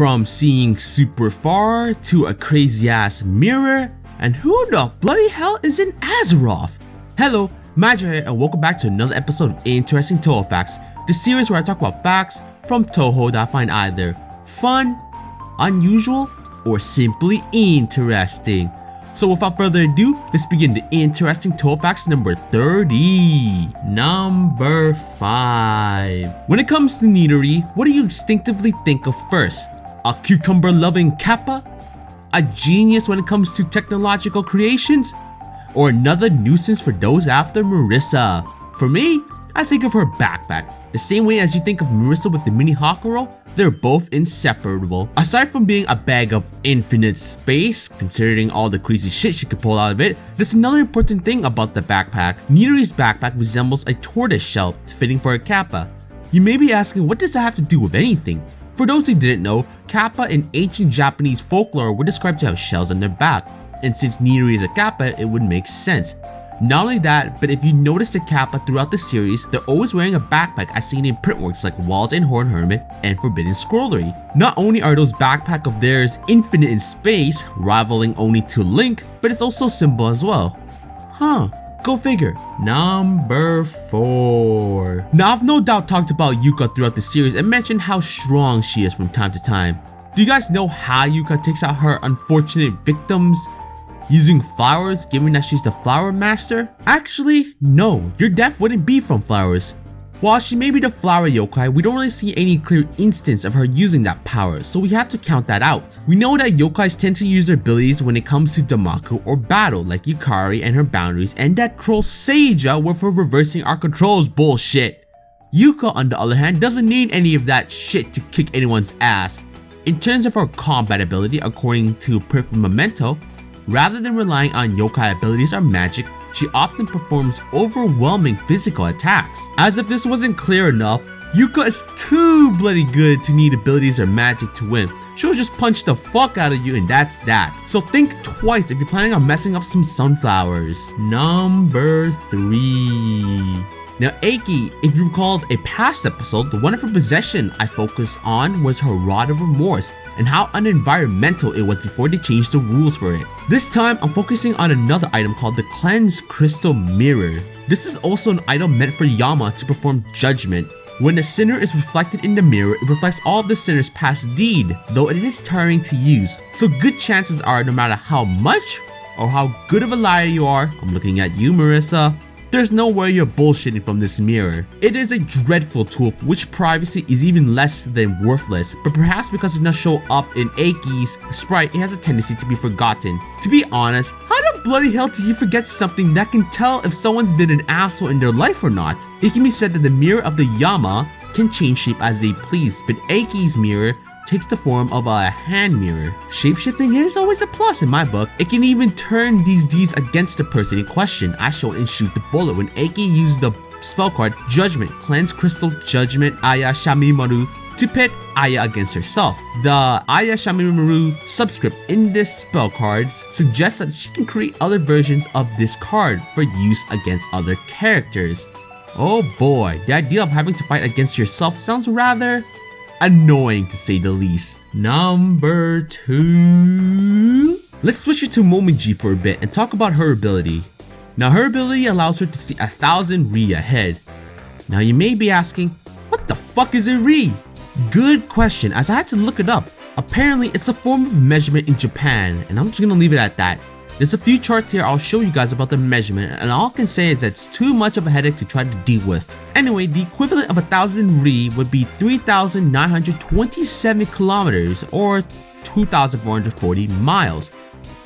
From seeing super far to a crazy ass mirror, and who the bloody hell is in Azeroth? Hello, Magi and welcome back to another episode of Interesting Touhou Facts, the series where I talk about facts from Touhou that I find either fun, unusual, or simply interesting. So without further ado, let's begin the Interesting Touhou Facts number 30. Number 5. When it comes to neatery, what do you instinctively think of first? A cucumber-loving Kappa? A genius when it comes to technological creations? Or another nuisance for those after Marissa? For me, I think of her backpack. The same way as you think of Marissa with the mini Hakuro, they're both inseparable. Aside from being a bag of infinite space, considering all the crazy shit she could pull out of it, there's another important thing about the backpack. Neatery's backpack resembles a tortoise shell, fitting for a Kappa. You may be asking, what does that have to do with anything? For those who didn't know, Kappa in ancient Japanese folklore were described to have shells on their back, and since Neatery is a Kappa, it would make sense. Not only that, but if you notice the Kappa throughout the series, they're always wearing a backpack as seen in printworks like Wild and Horn Hermit and Forbidden Scrollery. Not only are those backpack of theirs infinite in space, rivaling only to Link, but it's also a symbol as well. Go figure. Number 4. Now I've no doubt talked about Yuka throughout the series and mentioned how strong she is from time to time. Do you guys know how Yuka takes out her unfortunate victims? Using flowers, given that she's the flower master? Actually, no, your death wouldn't be from flowers. While she may be the flower yokai, we don't really see any clear instance of her using that power, so we have to count that out. We know that yokais tend to use their abilities when it comes to Damaku or battle, like Yukari and her boundaries, and that troll Seija with her reversing our controls bullshit. Yuka, on the other hand, doesn't need any of that shit to kick anyone's ass. In terms of her combat ability, according to Perfect Memento, rather than relying on yokai abilities or magic, she often performs overwhelming physical attacks. As if this wasn't clear enough, Yuka is too bloody good to need abilities or magic to win. She'll just punch the fuck out of you and that's that. So think twice if you're planning on messing up some sunflowers. Number 3. Now Eiki, if you recalled a past episode, the one of her possession I focused on was her Rod of Remorse and how unenvironmental it was before they changed the rules for it. This time, I'm focusing on another item called the Cleanse Crystal Mirror. This is also an item meant for Yama to perform judgment. When a sinner is reflected in the mirror, it reflects all of the sinner's past deed, though it is tiring to use. So good chances are no matter how much or how good of a liar you are, I'm looking at you Marissa, there's no way you're bullshitting from this mirror. It is a dreadful tool for which privacy is even less than worthless, but perhaps because it does not show up in Eiki's sprite, it has a tendency to be forgotten. To be honest, how the bloody hell do you forget something that can tell if someone's been an asshole in their life or not? It can be said that the mirror of the Yama can change shape as they please, but Eiki's mirror takes the form of a hand mirror. Shapeshifting is always a plus in my book. It can even turn these deeds against the person in question, as shown in Shoot the Bullet when Eiki used the spell card Judgment, Cleanse Crystal Judgment Aya Shamimaru to pit Aya against herself. The Aya Shamimaru subscript in this spell card suggests that she can create other versions of this card for use against other characters. Oh boy, the idea of having to fight against yourself sounds rather annoying to say the least. Number 2. Let's switch it to Magi for a bit and talk about her ability. Now her ability allows her to see 1,000 ri ahead. Now you may be asking, what the fuck is a ri? Good question, as I had to look it up. Apparently it's a form of measurement in Japan, and I'm just gonna leave it at that. There's a few charts here I'll show you guys about the measurement, and all I can say is that it's too much of a headache to try to deal with. Anyway, the equivalent of 1,000 ri would be 3,927 kilometers or 2,440 miles.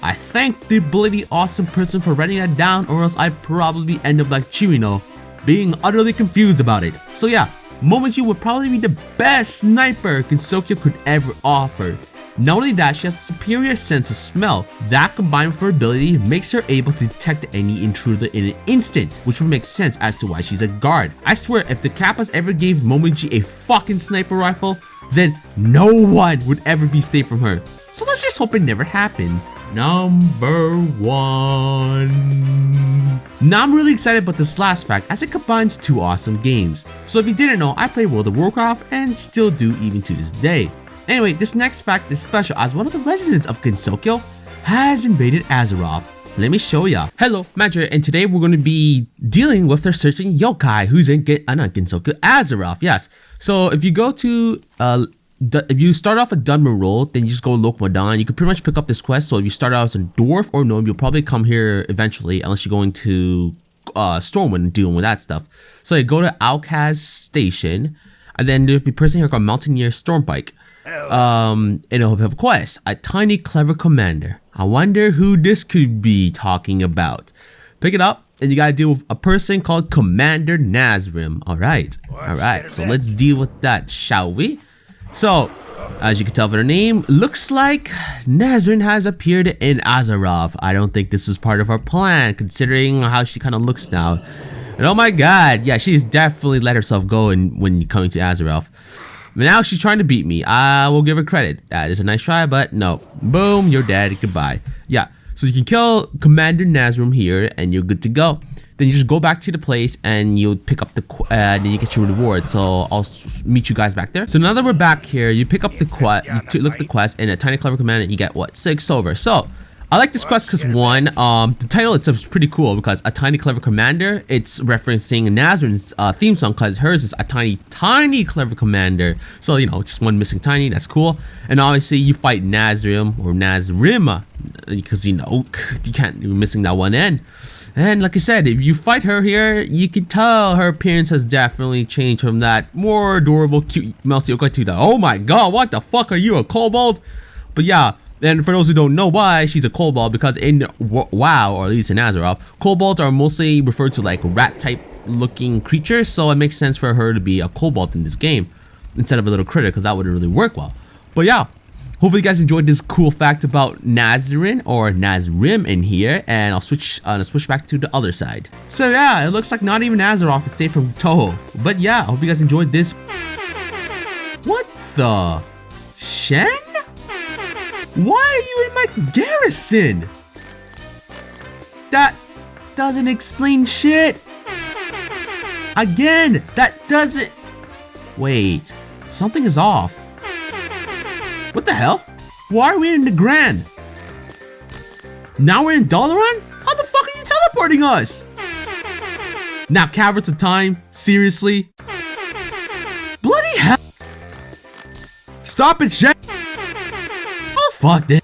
I thank the bloody awesome person for writing that down, or else I'd probably end up like Chirino, being utterly confused about it. So yeah, Magi would probably be the best sniper Kinsokyo could ever offer. Not only that, she has a superior sense of smell. That combined with her ability makes her able to detect any intruder in an instant, which would make sense as to why she's a guard. I swear, if the Kappas ever gave Magi a fucking sniper rifle, then no one would ever be safe from her. So let's just hope it never happens. Number 1. Now I'm really excited about this last fact as it combines two awesome games. So if you didn't know, I play World of Warcraft and still do even to this day. Anyway, this next fact is special as one of the residents of Gensokyo has invaded Azeroth. Let me show ya. Hello, Magi, and today we're going to be dealing with a certain yokai who's in Gensokyo Azeroth. Yes. So if you go to if you start off a Dunman role, then you just go Lokmadan. You can pretty much pick up this quest. So if you start out as a dwarf or gnome, you'll probably come here eventually, unless you're going to Stormwind and dealing with that stuff. So you go to Alkaz Station, and then there'll be a person here called Mountaineer Stormpike. And it'll have a quest, a tiny clever commander. I wonder who this could be talking about. Pick it up, and you gotta deal with a person called Commander Nazrim. Alright, so let's deal with that, shall we? So, as you can tell from her name, looks like Nazrin has appeared in Azeroth. I don't think this was part of our plan, considering how she kind of looks now. And oh my god, yeah, she's definitely let herself go when coming to Azeroth. But now she's trying to beat me. I will give her credit. That is a nice try, but no. Boom, you're dead. Goodbye. Yeah, so you can kill Commander Nazrim here, and you're good to go. Then you just go back to the place, and you pick up the then you get your reward. So I'll meet you guys back there. So now that we're back here, you pick up the quest, you look at the quest, and a tiny clever commander, you get what? 6 silver. So I like this quest because one, the title itself is pretty cool because a tiny clever commander, it's referencing Nazrin's theme song because hers is a tiny clever commander. So, you know, just one missing tiny, that's cool. And obviously you fight Nazrim or Nazrim because, you know, you can't, you're missing that one end. And like I said, if you fight her here, you can tell her appearance has definitely changed from that more adorable, cute mousy yokai to the, oh my god, what the fuck, are you a kobold? But yeah. And for those who don't know why she's a kobold, because in WoW, or at least in Azeroth, kobolds are mostly referred to like rat type looking creatures, so it makes sense for her to be a kobold in this game instead of a little critter, because that wouldn't really work well. But yeah, hopefully you guys enjoyed this cool fact about Nazrin or Nazrim in here, and I'll switch back to the other side. So yeah, it looks like not even Azeroth is safe from Touhou. But yeah, I hope you guys enjoyed this. What the? Chen? Why are you in my garrison? That doesn't explain shit. Again, that doesn't... Wait, something is off. What the hell? Why are we in the Grand? Now we're in Dalaran? How the fuck are you teleporting us? Now Caverns of Time? Seriously? Bloody hell! Stop it, Chen! Fuck this.